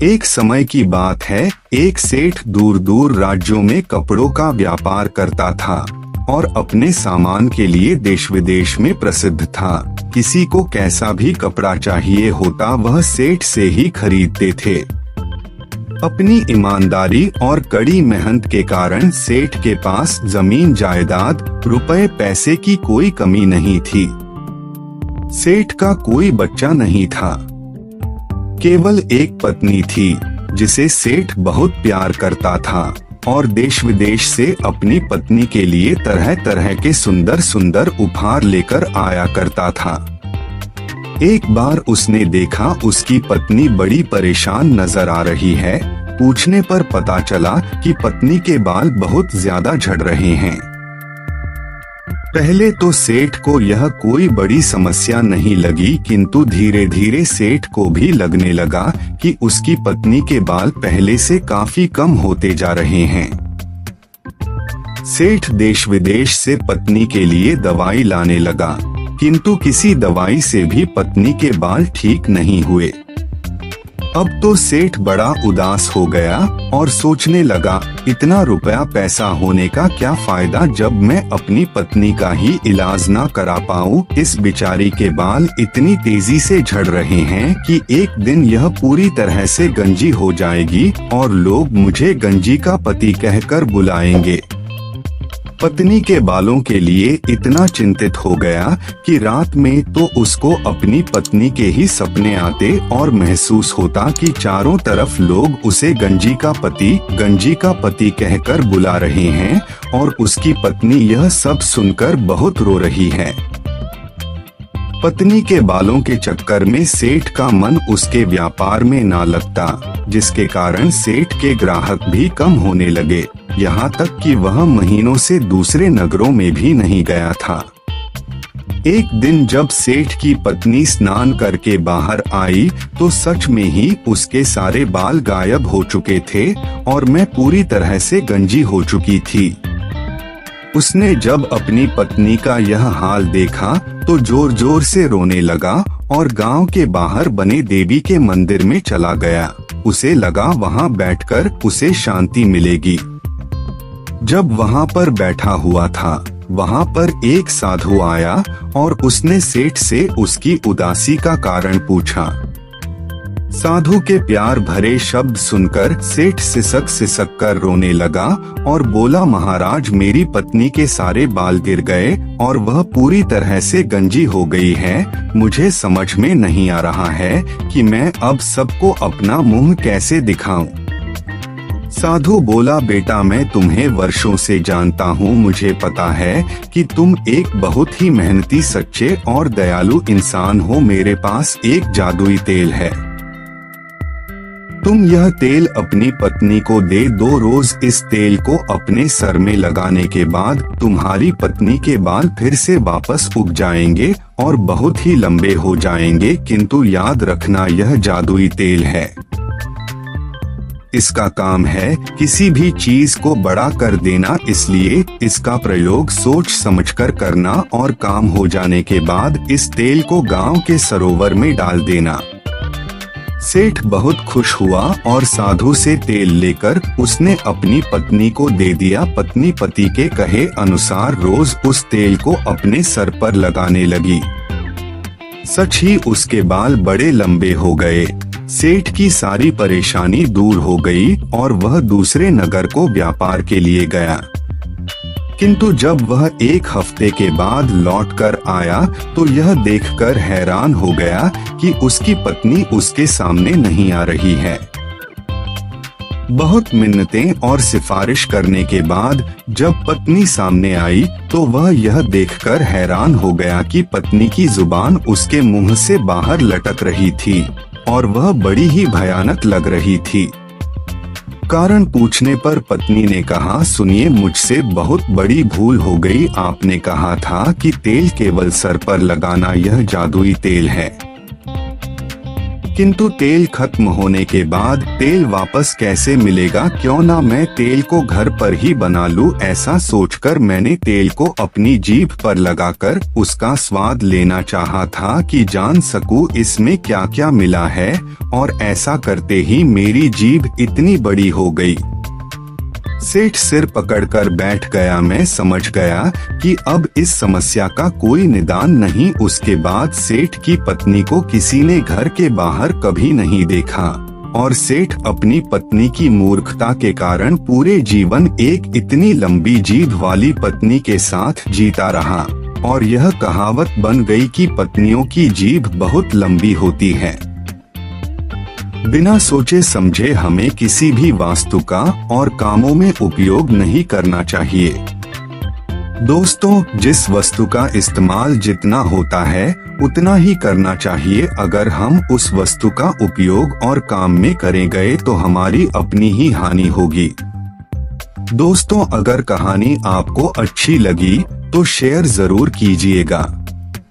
एक समय की बात है, एक सेठ दूर दूर राज्यों में कपड़ों का व्यापार करता था और अपने सामान के लिए देश विदेश में प्रसिद्ध था। किसी को कैसा भी कपड़ा चाहिए होता वह सेठ से ही खरीदते थे। अपनी ईमानदारी और कड़ी मेहनत के कारण सेठ के पास जमीन जायदाद रुपए पैसे की कोई कमी नहीं थी। सेठ का कोई बच्चा नहीं था, केवल एक पत्नी थी जिसे सेठ बहुत प्यार करता था और देश विदेश से अपनी पत्नी के लिए तरह तरह के सुंदर सुंदर उपहार लेकर आया करता था। एक बार उसने देखा उसकी पत्नी बड़ी परेशान नजर आ रही है। पूछने पर पता चला कि पत्नी के बाल बहुत ज्यादा झड़ रहे हैं। पहले तो सेठ को यह कोई बड़ी समस्या नहीं लगी, किंतु धीरे धीरे सेठ को भी लगने लगा कि उसकी पत्नी के बाल पहले से काफी कम होते जा रहे हैं। सेठ देश विदेश से पत्नी के लिए दवाई लाने लगा, किंतु किसी दवाई से भी पत्नी के बाल ठीक नहीं हुए। अब तो सेठ बड़ा उदास हो गया और सोचने लगा, इतना रुपया पैसा होने का क्या फायदा जब मैं अपनी पत्नी का ही इलाज ना करा पाऊं। इस बेचारी के बाल इतनी तेजी से झड़ रहे हैं कि एक दिन यह पूरी तरह से गंजी हो जाएगी और लोग मुझे गंजी का पति कहकर बुलाएंगे। पत्नी के बालों के लिए इतना चिंतित हो गया कि रात में तो उसको अपनी पत्नी के ही सपने आते और महसूस होता कि चारों तरफ लोग उसे गंजी का पति कहकर बुला रहे हैं और उसकी पत्नी यह सब सुनकर बहुत रो रही है। पत्नी के बालों के चक्कर में सेठ का मन उसके व्यापार में ना लगता, जिसके कारण सेठ के ग्राहक भी कम होने लगे। यहाँ तक कि वह महीनों से दूसरे नगरों में भी नहीं गया था। एक दिन जब सेठ की पत्नी स्नान करके बाहर आई तो सच में ही उसके सारे बाल गायब हो चुके थे और मैं पूरी तरह से गंजी हो चुकी थी। उसने जब अपनी पत्नी का यह हाल देखा तो जोर जोर से रोने लगा और गांव के बाहर बने देवी के मंदिर में चला गया। उसे लगा वहां बैठकर उसे शांति मिलेगी। जब वहां पर बैठा हुआ था, वहां पर एक साधु आया और उसने सेठ से उसकी उदासी का कारण पूछा। साधु के प्यार भरे शब्द सुनकर सेठ सिसक सिसक कर रोने लगा और बोला, महाराज मेरी पत्नी के सारे बाल गिर गए और वह पूरी तरह से गंजी हो गई है। मुझे समझ में नहीं आ रहा है कि मैं अब सबको अपना मुंह कैसे दिखाऊं। साधु बोला, बेटा मैं तुम्हें वर्षों से जानता हूँ, मुझे पता है कि तुम एक बहुत ही मेहनती, सच्चे और दयालु इंसान हो। मेरे पास एक जादुई तेल है, तुम यह तेल अपनी पत्नी को दे दो। रोज इस तेल को अपने सर में लगाने के बाद तुम्हारी पत्नी के बाल फिर से वापस उग जाएंगे और बहुत ही लंबे हो जाएंगे। किंतु याद रखना, यह जादुई तेल है। इसका काम है किसी भी चीज को बड़ा कर देना, इसलिए इसका प्रयोग सोच समझकर करना और काम हो जाने के बाद इस तेल को गांव के सरोवर में डाल देना। सेठ बहुत खुश हुआ और साधु से तेल लेकर उसने अपनी पत्नी को दे दिया। पत्नी पति के कहे अनुसार रोज उस तेल को अपने सर पर लगाने लगी। सच ही उसके बाल बड़े लंबे हो गए। सेठ की सारी परेशानी दूर हो गई और वह दूसरे नगर को व्यापार के लिए गया। किंतु जब वह एक हफ्ते के बाद लौटकर आया तो यह देखकर हैरान हो गया कि उसकी पत्नी उसके सामने नहीं आ रही है। बहुत मिन्नतें और सिफारिश करने के बाद जब पत्नी सामने आई तो वह यह देखकर हैरान हो गया कि पत्नी की जुबान उसके मुंह से बाहर लटक रही थी और वह बड़ी ही भयानक लग रही थी। कारण पूछने पर पत्नी ने कहा, सुनिए मुझसे बहुत बड़ी भूल हो गई। आपने कहा था कि तेल केवल सर पर लगाना, यह जादुई तेल है। किंतु तेल खत्म होने के बाद तेल वापस कैसे मिलेगा, क्यों ना मैं तेल को घर पर ही बना लूं। ऐसा सोचकर मैंने तेल को अपनी जीभ पर लगाकर उसका स्वाद लेना चाहा था कि जान सकूं इसमें क्या क्या मिला है, और ऐसा करते ही मेरी जीभ इतनी बड़ी हो गई। सेठ सिर पकड़कर बैठ गया। मैं समझ गया कि अब इस समस्या का कोई निदान नहीं। उसके बाद सेठ की पत्नी को किसी ने घर के बाहर कभी नहीं देखा, और सेठ अपनी पत्नी की मूर्खता के कारण पूरे जीवन एक इतनी लंबी जीभ वाली पत्नी के साथ जीता रहा, और यह कहावत बन गई कि पत्नियों की जीभ बहुत लंबी होती है। बिना सोचे समझे हमें किसी भी वास्तु का और कामों में उपयोग नहीं करना चाहिए। दोस्तों, जिस वस्तु का इस्तेमाल जितना होता है उतना ही करना चाहिए। अगर हम उस वस्तु का उपयोग और काम में करे गए तो हमारी अपनी ही हानि होगी। दोस्तों, अगर कहानी आपको अच्छी लगी तो शेयर जरूर कीजिएगा।